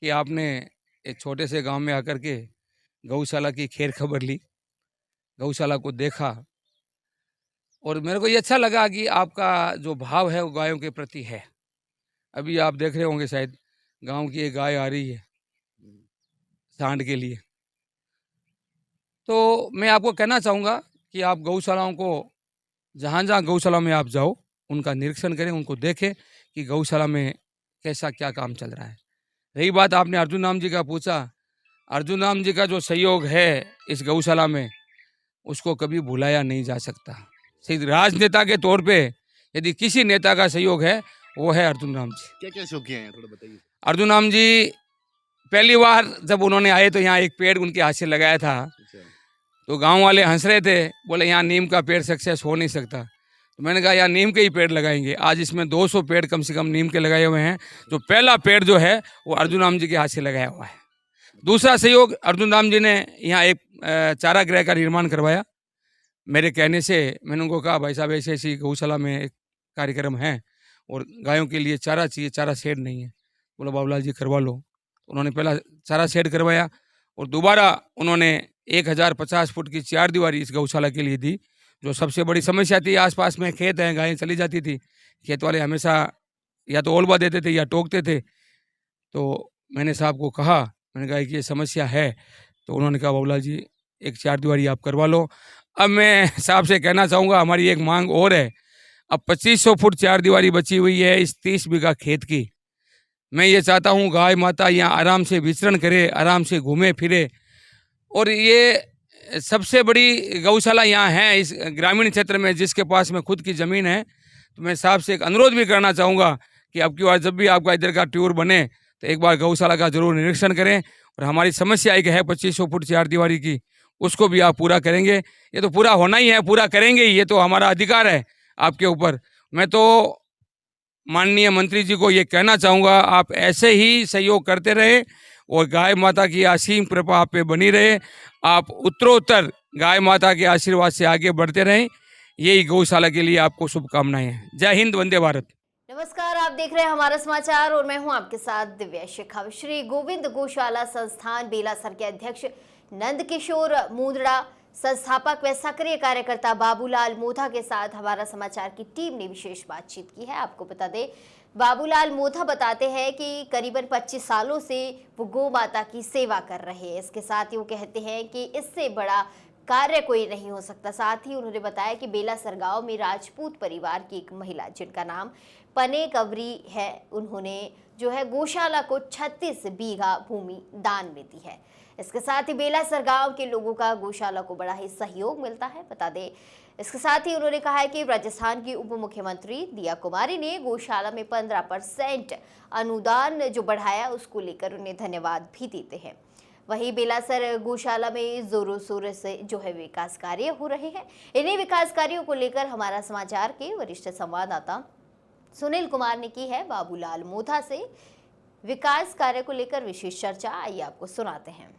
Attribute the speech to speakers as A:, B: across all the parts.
A: कि आपने एक छोटे से गांव में आकर के गौशाला की खैर खबर ली, गौशाला को देखा और मेरे को ये अच्छा लगा कि आपका जो भाव है वो गायों के प्रति है। अभी आप देख रहे होंगे शायद गांव की एक गाय आ रही है सांड के लिए। तो मैं आपको कहना चाहूँगा कि आप गौशालाओं को जहाँ-जहाँ गौशाला में आप जाओ, उनका निरीक्षण करें, उनको देखें कि गौशाला में कैसा क्या काम चल रहा है। रही बात आपने अर्जुन राम जी का पूछा, अर्जुन राम जी का जो सहयोग है इस गौशाला में, उसको कभी भुलाया नहीं जा सकता। सिर्फ राजनेता के तौर पे यदि किसी नेता का सहयोग है, वो है अर्जुन राम जी।
B: क्या-क्या शौक किए हैं थोड़ा बताइए?
A: अर्जुन राम जी पहली बार जब उन्होंने आए तो यहाँ एक पेड़ उनके हाथ से लगाया था,
B: अच्छा।
A: तो गाँव वाले हँस रहे थे, बोले यहाँ नीम का पेड़ सक्सेस हो नहीं सकता। तो मैंने कहा यार नीम के ही पेड़ लगाएंगे। आज इसमें 200 पेड़ कम से कम नीम के लगाए हुए हैं। तो पहला पेड़ जो है वो अर्जुन राम जी के हाथ से लगाया हुआ है। दूसरा सहयोग, अर्जुन राम जी ने यहाँ एक चारागृह का निर्माण करवाया। मेरे कहने से मैंने उनको कहा भाई साहब ऐसी ऐसी गौशाला में एक कार्यक्रम है और गायों के लिए चारा चाहिए, चारा शेड नहीं है। बोला बाबूलाल जी करवा लो। उन्होंने पहला चारा शेड करवाया और दोबारा उन्होंने 1050 फुट की चार दीवारी इस गौशाला के लिए दी। जो सबसे बड़ी समस्या थी, आसपास में खेत हैं, गायें चली जाती थी, खेत वाले हमेशा या तो ओलबा देते थे या टोकते थे। तो मैंने साहब को कहा, मैंने कहा कि ये समस्या है। तो उन्होंने कहा बाबूलाल जी एक चार दीवारी आप करवा लो। अब मैं साहब से कहना चाहूँगा हमारी एक मांग और है। अब 2500 फुट चार दीवारी बची हुई है इस 30 बीघा खेत की। मैं ये चाहता हूँ गाय माता यहाँ आराम से विचरण करे, आराम से घूमे फिरे। और ये सबसे बड़ी गौशाला यहाँ है इस ग्रामीण क्षेत्र में, जिसके पास में खुद की ज़मीन है। तो मैं साहब से एक अनुरोध भी करना चाहूँगा कि अब की बार जब भी आपका इधर का टूर बने तो एक बार गौशाला का जरूर निरीक्षण करें। और हमारी समस्या एक है 2500 फुट चार दीवारी की, उसको भी आप पूरा करेंगे। ये तो पूरा होना ही है, पूरा करेंगे ही, ये तो हमारा अधिकार है आपके ऊपर। मैं तो माननीय मंत्री जी को ये कहना चाहूँगा, आप ऐसे ही सहयोग करते रहे और गाय माता की असीम कृपा आप पे बनी रहे। आप उत्तरोत्तर गाय माता के आशीर्वाद से आगे बढ़ते रहें। यही गौशाला के लिए आपको शुभकामनाएं हैं। जय हिंद, वंदे भारत।
C: नमस्कार, आप देख रहे हैं हमारा समाचार और मैं हूं आपके साथ दिव्या शेखावत। श्री गोविंद गौशाला संस्थान बेलासर के अध्यक्ष नंदकिशोर मुंदड़ा, संस्थापक व सक्रिय कार्यकर्ता बाबूलाल मोथा के साथ हमारा समाचार की टीम ने विशेष बातचीत की है। आपको बता दें, बाबूलाल मोथा बताते हैं कि करीबन 25 सालों से वो गौ माता की सेवा कर रहे हैं। इसके साथ ही वो कहते हैं कि इससे बड़ा कार्य कोई नहीं हो सकता। साथ ही उन्होंने बताया कि बेलासर गांव में राजपूत परिवार की एक महिला जिनका नाम पने कवरी है, उन्होंने जो है गौशाला को 36 बीघा भूमि दान में दी है। इसके साथ ही बेलासर गांव के लोगों का गौशाला को बड़ा ही सहयोग मिलता है, बता दें। इसके साथ ही उन्होंने कहा है कि राजस्थान की उप मुख्यमंत्री दिया कुमारी ने गौशाला में 15% अनुदान जो बढ़ाया, उसको लेकर उन्हें धन्यवाद भी देते हैं। वहीं बेलासर गौशाला में जोरों शोरों से जो है विकास कार्य हो रहे हैं। इन्हीं विकास कार्यों को लेकर हमारा समाचार के वरिष्ठ संवाददाता सुनील कुमार ने की है बाबूलाल मोथा से विकास कार्य को लेकर विशेष चर्चा। आइए आपको सुनाते हैं।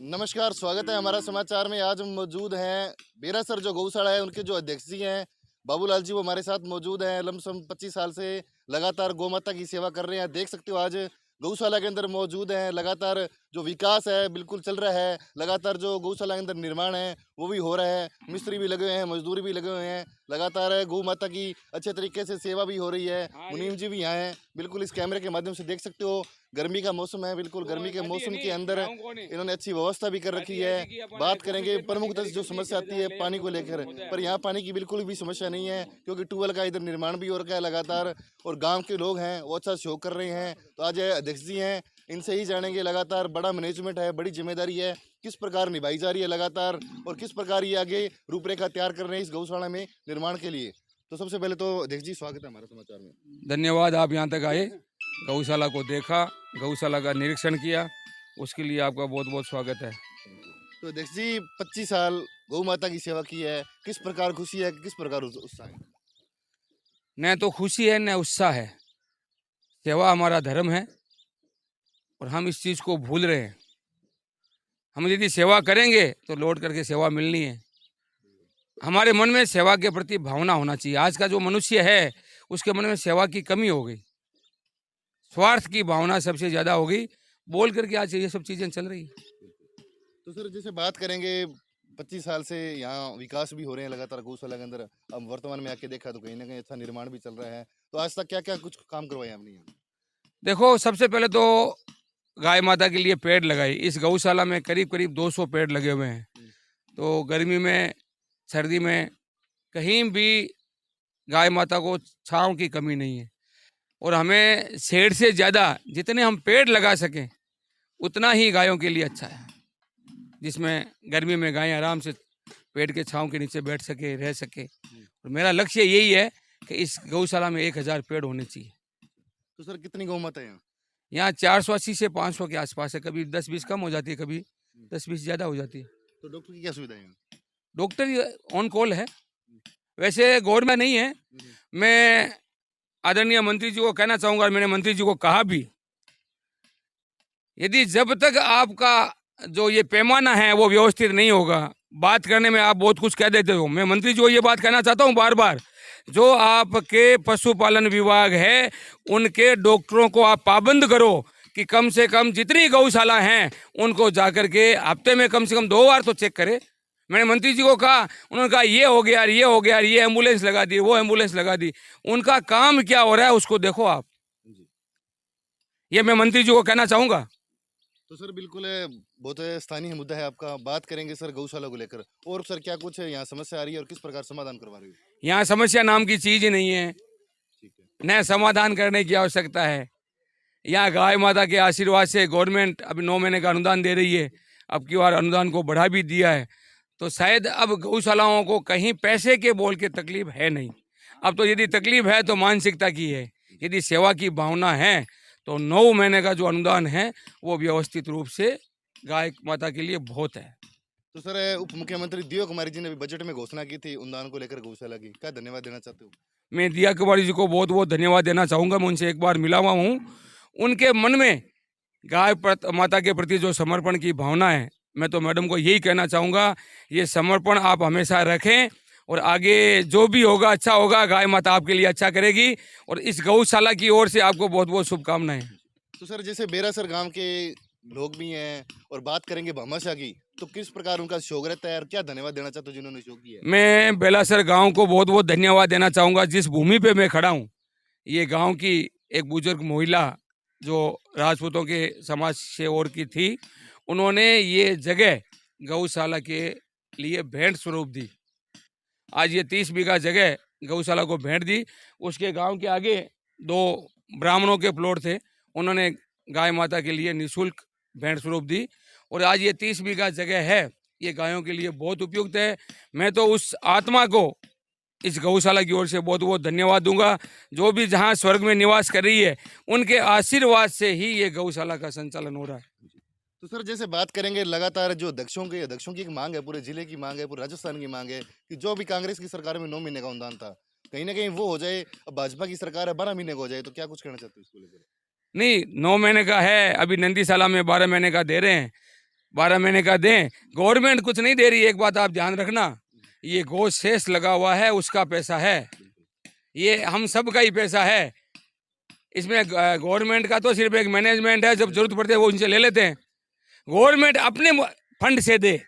B: नमस्कार, स्वागत है हमारा समाचार में। आज हम मौजूद हैं बेलासर जो गौशाला है, उनके जो अध्यक्ष जी हैं बाबूलाल जी, वो हमारे साथ मौजूद हैं। लमसम 25 साल से लगातार गौ माता की सेवा कर रहे हैं। देख सकते हो आज गौशाला के अंदर मौजूद हैं। लगातार जो विकास है बिल्कुल चल रहा है। लगातार जो गौशाला के अंदर निर्माण है वो भी हो रहा है। मिस्त्री भी लगे हुए हैं, मजदूर भी लगे हुए हैं। लगातार गौ माता की अच्छे तरीके से सेवा भी हो रही है। मुनीम जी भी यहाँ हैं, बिल्कुल इस कैमरे के माध्यम से देख सकते हो। गर्मी का मौसम है, बिल्कुल गर्मी के मौसम के अंदर इन्होंने अच्छी व्यवस्था भी कर रखी है। बात करेंगे प्रमुखतः जो समस्या आती है पानी को लेकर, पर यहाँ पानी की बिल्कुल भी समस्या नहीं है, क्योंकि ट्यूबवेल का इधर निर्माण भी हो रखा है लगातार। और गाँव के लोग हैं वो अच्छा सहयोग कर रहे हैं। तो आज अध्यक्ष जी हैं, इनसे ही जानेंगे। लगातार बड़ा मैनेजमेंट है, बड़ी जिम्मेदारी है, किस प्रकार निभाई जा रही है लगातार, और किस प्रकार ये आगे रूपरेखा तैयार कर रहे हैं इस गौशाला में निर्माण के लिए। तो सबसे पहले तो अध्यक्ष जी स्वागत है हमारे समाचार में।
A: धन्यवाद, आप यहाँ तक आए, गौशाला को देखा, गौशाला का निरीक्षण किया, उसके लिए आपका बहुत बहुत स्वागत है।
B: तो अध्यक्ष जी 25 साल गौ माता की सेवा की है, किस प्रकार खुशी है, किस प्रकार उत्साह है?
A: न तो खुशी है न उत्साह है। सेवा हमारा धर्म है और हम इस चीज़ को भूल रहे हैं। हम यदि सेवा करेंगे तो लौट करके सेवा मिलनी है। हमारे मन में सेवा के प्रति भावना होना चाहिए। आज का जो मनुष्य है उसके मन में सेवा की कमी हो गई। स्वार्थ की भावना सबसे ज़्यादा हो गई, बोल करके आज ये सब चीज़ें चल रही है।
B: तो सर जैसे बात करेंगे 25 साल से यहाँ विकास भी हो रहे हैं लगातार गौशाला के अंदर। अब वर्तमान में आके देखा तो कहीं ना कहीं अच्छा निर्माण भी चल रहा है। तो आज तक क्या क्या कुछ काम करवाए आपने यहाँ?
A: देखो, सबसे पहले तो गाय माता के लिए पेड़ लगाए। इस गौशाला में करीब करीब 200 पेड़ लगे हुए हैं। तो गर्मी में, सर्दी में कहीं भी गाय माता को छांव की कमी नहीं है। और हमें शेड से ज़्यादा जितने हम पेड़ लगा सकें उतना ही गायों के लिए अच्छा है, जिसमें गर्मी में गायें आराम से पेड़ के छांव के नीचे बैठ सके, रह सके। और मेरा लक्ष्य यही है कि इस गौशाला में 1000 पेड़ होने चाहिए।
B: तो सर कितनी गौ माता है यहाँ?
A: यहाँ 480 से 500 के आसपास है। कभी 10-20 कम हो जाती है, कभी 10-20 ज़्यादा हो जाती है।
B: तो डॉक्टर की क्या सुविधा है यहाँ?
A: डॉक्टर ऑन कॉल है। वैसे गवर्नमेंट नहीं है। मैं आदरणीय मंत्री जी को कहना चाहूँगा, और मैंने मंत्री जी को कहा भी, यदि जब तक आपका जो ये पैमाना है वो व्यवस्थित नहीं होगा, बात करने में आप बहुत कुछ कह देते हो। मैं मंत्री जी को ये बात कहना चाहता हूँ बार बार, जो आपके पशुपालन विभाग है उनके डॉक्टरों को आप पाबंद करो कि कम से कम जितनी गौशाला हैं उनको जाकर के हफ्ते में कम से कम 2 बार तो चेक करें। मैंने मंत्री जी को कहा, उन्होंने कहा ये हो गया, ये हो गया, ये एम्बुलेंस लगा दी, वो एम्बुलेंस लगा दी। उनका काम क्या हो रहा है उसको देखो आप। ये मैं मंत्री जी को कहना चाहूँगा।
B: तो सर बिल्कुल बहुत स्थानीय मुद्दा है आपका। बात करेंगे सर गौशाला को लेकर, और सर क्या कुछ यहाँ समस्या आ रही है और किस प्रकार समाधान करवा रही है?
A: यहाँ समस्या नाम की चीज़ ही नहीं है,
B: ठीक है।
A: न समाधान करने की आवश्यकता है। यहाँ गाय माता के आशीर्वाद से गवर्नमेंट अभी 9 महीने का अनुदान दे रही है। अब की बार अनुदान को बढ़ा भी दिया है। तो शायद अब गौशालाओं को कहीं पैसे के बोल के तकलीफ है नहीं। अब तो यदि तकलीफ है तो मानसिकता की है। यदि सेवा की भावना है तो 9 महीने का जो अनुदान है वो व्यवस्थित रूप से गाय माता के लिए बहुत है।
B: तो सर उप मुख्यमंत्री दियो कुमारी जी ने भी बजट में घोषणा की थी अनुदान को लेकर गौशाला की, क्या धन्यवाद देना चाहते हो?
A: मैं दिया कुमारी जी को बहुत बहुत धन्यवाद देना चाहूँगा। मैं उनसे एक बार मिला हुआ हूँ। उनके मन में गाय माता के प्रति जो समर्पण की भावना है, मैं तो मैडम को यही कहना चाहूँगा, ये समर्पण आप हमेशा रखें और आगे जो भी होगा अच्छा होगा। गाय माता आपके लिए अच्छा करेगी और इस गौशाला की ओर से आपको बहुत बहुत शुभकामनाएं।
B: तो सर जैसे बेरासर गांव के लोग भी हैं और बात करेंगे भामाशाह की, तो किस प्रकार उनका शौक रहता है और क्या धन्यवाद देना चाहते हो जिन्होंने शौक किया है?
A: मैं बेलासर गांव को बहुत बहुत धन्यवाद देना चाहूँगा। जिस भूमि पे मैं खड़ा हूँ, ये गांव की एक बुजुर्ग महिला जो राजपूतों के समाज से और की थी, उन्होंने ये जगह गौशाला के लिए भेंट स्वरूप दी। आज ये 30 बीघा जगह गौशाला को भेंट दी। उसके गांव के आगे 2 ब्राह्मणों के प्लॉट थे, उन्होंने गाय माता के लिए निःशुल्क भेंट स्वरूप दी। और आज ये 30 बीघा जगह है, ये गायों के लिए बहुत उपयुक्त है। मैं तो उस आत्मा को इस गौशाला की ओर से बहुत बहुत धन्यवाद दूंगा, जो भी जहाँ स्वर्ग में निवास कर रही है, उनके आशीर्वाद से ही ये गौशाला का संचालन हो रहा है।
B: तो सर जैसे बात करेंगे लगातार जो अध्यक्षों की एक मांग है, पूरे जिले की मांग है, पूरे राजस्थान की मांग है कि जो भी कांग्रेस की सरकार में 9 महीने का अनुदान था, कहीं ना कहीं वो हो जाए। अब भाजपा की सरकार है 12 महीने का हो जाए, तो क्या कुछ कहना चाहते हो इसको लेकर?
A: नहीं, 9 महीने का है, अभी नंदीशाला में 12 महीने का दे रहे हैं। 12 महीने का दें, गवर्नमेंट कुछ नहीं दे रही। एक बात आप ध्यान रखना, ये गो शेष लगा हुआ है, उसका पैसा है, ये हम सब का ही पैसा है। इसमें गवर्नमेंट का तो सिर्फ एक मैनेजमेंट है, जब जरूरत पड़ती है वो उनसे ले लेते हैं। गवर्नमेंट अपने फंड से दे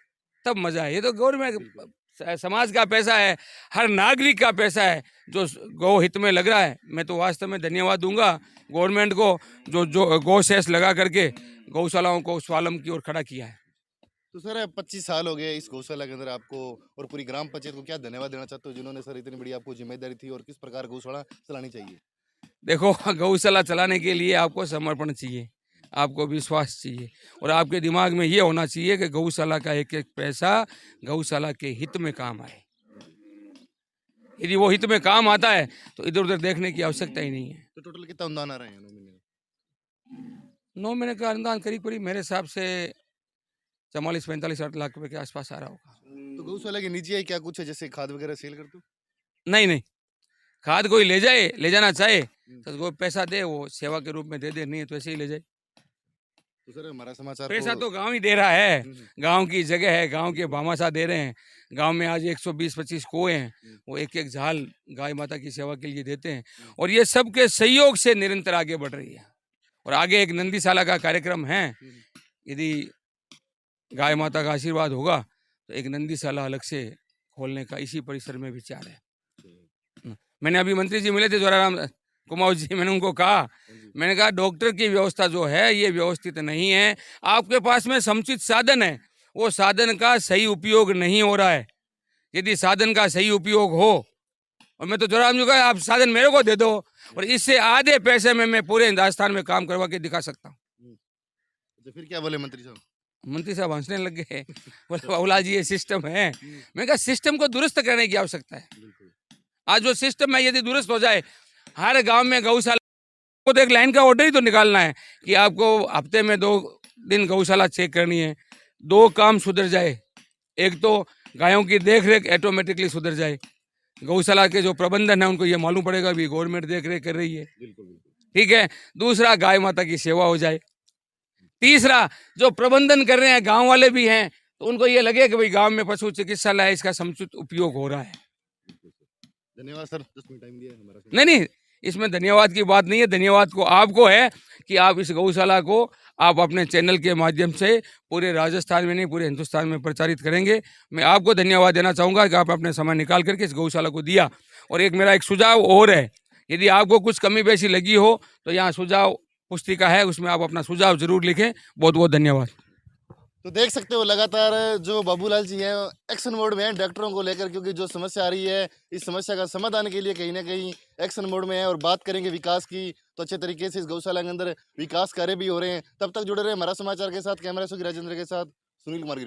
A: तब मजा है। ये तो गवर्नमेंट समाज का पैसा है, हर नागरिक का पैसा है जो गौ हित में लग रहा है। मैं तो वास्तव में धन्यवाद दूंगा गवर्नमेंट को, जो गौ शेष लगा करके गौशालाओं को स्वावलंबन की ओर खड़ा किया है।
B: तो सर 25 साल हो गए इस गौशाला के अंदर आपको, और पूरी ग्राम पंचायत को क्या धन्यवाद देना चाहते हो जिन्होंने सर इतनी बड़ी आपको जिम्मेदारी थी, और किस प्रकार गौशाला चलानी चाहिए?
A: देखो, गौशाला चलाने के लिए आपको समर्पण चाहिए, आपको विश्वास चाहिए, और आपके दिमाग में ये होना चाहिए कि गौशाला का एक एक पैसा गौशाला के हित में काम आए। यदि वो हित में काम आता है तो इधर उधर देखने की आवश्यकता ही नहीं है।
B: तो टोटल कितना अनुदान आ रहा है 9 महीने का?
A: 9 महीने का अनुदान करीब करीब मेरे हिसाब से 44-45 लाख रुपए के आसपास आ रहा होगा।
B: तो गौशाला की निजी है क्या कुछ है, जैसे खाद वगैरह सेल करते हो?
A: नहीं नहीं, खाद कोई ले जाए, ले जाना चाहे तो कोई पैसा दे, वो सेवा के रूप में दे दे, नहीं है तो ऐसे ही ले जाए।
B: तो सर हमारा समाचार
A: पैसा तो गांव ही दे रहा है, गांव की जगह है, गांव के भामाशाह दे रहे हैं। गांव में आज 120-25 कुएं हैं, वो एक एक झाल गाय माता की सेवा के लिए देते हैं, और ये सबके सहयोग से निरंतर आगे बढ़ रही है। और आगे एक नंदीशाला का कार्यक्रम है। यदि गाय माता का आशीर्वाद होगा तो एक नंदीशाला अलग से खोलने का इसी परिसर में विचार है। मैंने अभी मंत्री जी मिले थे जोराराम कुमाऊं जी, मैंने उनको कहा, मैंने कहा डॉक्टर की व्यवस्था जो है ये व्यवस्थित नहीं है, आपके पास में समुचित साधन है, वो साधन का सही उपयोग नहीं हो रहा है। यदि साधन का सही उपयोग हो, और मैं तो जोराराम जी का आप साधन मेरे को दे दो और इससे आधे पैसे में मैं पूरे हिंदुस्तान में काम करवा के दिखा सकता हूँ।
B: तो फिर क्या बोले मंत्री साहब?
A: मंत्री साहब हंसने लग गए, बोले बाबूलाल जी ये सिस्टम है। मैंने कहा सिस्टम को दुरुस्त करने की आवश्यकता है। आज जो सिस्टम है यदि दुरुस्त हो जाए, हर गांव में गौशाला को तो एक लाइन का ऑर्डर ही तो निकालना है कि आपको हफ्ते में 2 दिन गौशाला चेक करनी है। 2 काम सुधर जाए, एक तो गायों की देख रेख ऑटोमेटिकली सुधर जाए, गौशाला के जो प्रबंधन है उनको ये मालूम पड़ेगा भी गवर्नमेंट देख रेख कर रही है, ठीक है। दूसरा, गाय माता की सेवा हो जाए। तीसरा, जो प्रबंधन कर रहे हैं गांव वाले भी हैं तो उनको ये लगे कि भाई गांव में पशु चिकित्सालय है, इसका समुचित उपयोग हो रहा है।
B: धन्यवाद सर, 10 मिनट टाइम दिया हमारा।
A: नहीं, इसमें धन्यवाद की बात नहीं है, धन्यवाद को आपको है कि आप इस गौशाला को आप अपने चैनल के माध्यम से पूरे राजस्थान में नहीं पूरे हिंदुस्तान में प्रचारित करेंगे। मैं आपको धन्यवाद देना चाहूँगा कि आप अपने समय निकाल करके इस गौशाला को दिया। और एक मेरा एक सुझाव और है, यदि आपको कुछ कमी पेशी लगी हो तो यहाँ सुझाव पुस्तिका है, उसमें आप अपना सुझाव जरूर लिखें। बहुत बहुत धन्यवाद।
B: तो देख सकते हो लगातार जो बाबूलाल जी हैं एक्शन मोड में हैं डॉक्टरों को लेकर, क्योंकि जो समस्या आ रही है इस समस्या का समाधान के लिए कहीं ना कहीं एक्शन मोड में है। और बात करेंगे विकास की तो अच्छे तरीके से इस गौशाला के अंदर विकास कार्य भी हो रहे हैं। तब तक जुड़े रहे हमारा समाचार के साथ। कैमरा सुखी राजेंद्र के साथ सुनील कुमार गिरी।